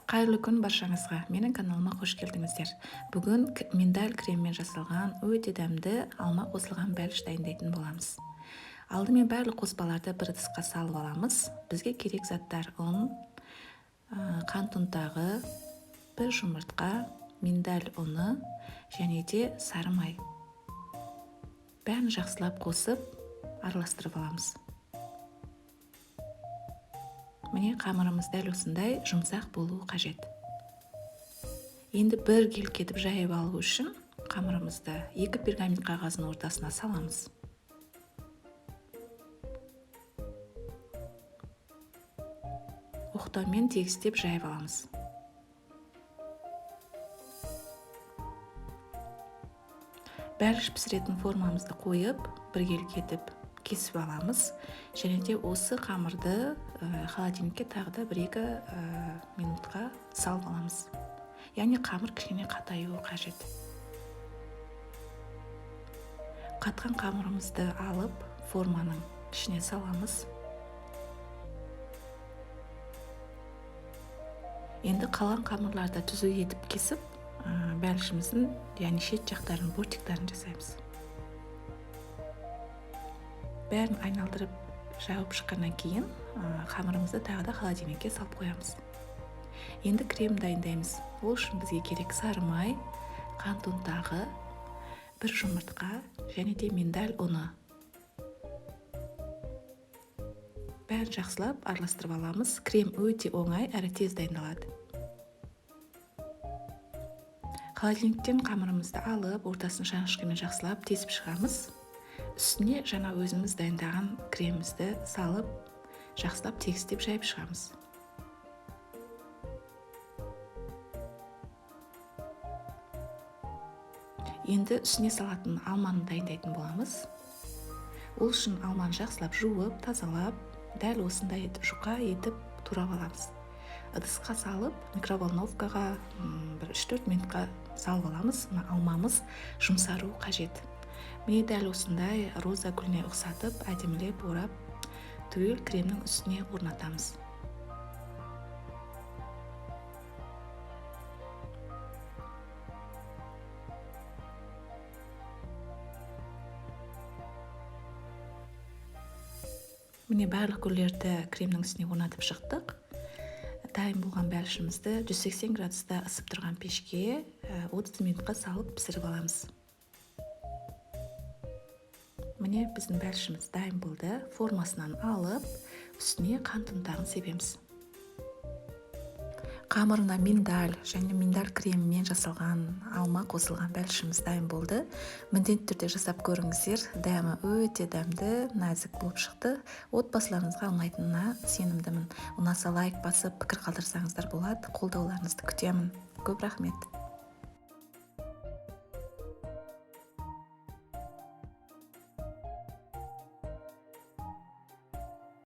Қайырлы күн баршаңызға. Менің каналыма қош келдіңіздер. Бүгін миндаль креммен жасалған өте дәмді алма қосылған бәліш дайындайтын боламыз. Алдымен барлық қоспаларды бір ыдысқа салып аламыз. Бізге керек заттар: ұн, қант ұнтағы, бір жұмыртқа, миндаль ұны және де сары май. Бәрін жақсылап қосып, араластырып аламыз. Міне қамырымыз дәл осындай жұмсақ болуы қажет. Енді бір кетіп жайып алу үшін қамырымызды 2 пергамент қағазының ортасына саламыз. Оқтаумен тегістеп жайып аламыз. Бәліш пісіретін формамызды қойып, бір кетіп кесіп аламыз. Және де осы қамырды холодильникке тағы да 1-2 минутқа салып аламыз. Яғни қамыр кішкене қатаюы қажет. Қатқан қамырымызды алып, форманың ішіне саламыз. Енді қалған қамырларды түзу етіп кесіп, бәлішіміздің, яғни шет жақтарын, бортиктарын жасаймыз. Бәрін айналдырып жауып шыққаннан кейін қамырымызды тағы да холодильникке салып қоямыз. Енді крем дайындаймыз. Ол үшін бізге керек сары май, қант ұнтағы, бір жұмыртқа және де миндаль ұны. Бәрін жақсылап араластырып аламыз. Крем өте оңай әрі тез дайындалады. Холодильниктен қамырымызды алып, ортасын шанышқымен жақсылап тесіп шығамыз. Үстіне жаңа өзіміз дайындаған кремімізді салып, жақсылап тегістеп жайып шығамыз. Енді үстіне салатын алманы дайындайтын боламыз. Ол үшін алманы жақсылап жуып, тазалап, дәл осындай жұқа етіп турап аламыз. Ыдысқа салып, микроволновкаға 3-4 минутқа салып аламыз. Алмамыз жұмсару қажет. Міне дәл осындай роза гүліне ұқсатып, әдемілеп орап, түгел кремнің үстіне орнатамыз. Міне барлық гүлдерді кремнің үстіне орнатып шықтық. Дайын болған бәлішімізді 180 градуста ысып тұрған пешке 30 минутқа салып пісіріп аламыз. Міне біздің бәлішіміз дайын болды. Формасынан алып, үстіне қант ұнтағын себеміз. Қамырына миндаль және миндаль кремімен жасалған алма қосылған бәлішіміз дайын болды. Міндетті түрде жасап көріңіздер. Дәмі өте дәмді, нәзік болып шықты. Отбасыларыңызға ұнайтынына сенімдімін. Ұнаса лайк басып, пікір қалдырсаңыздар болады. Қолдауларыңызды күтемін. Көп рахмет.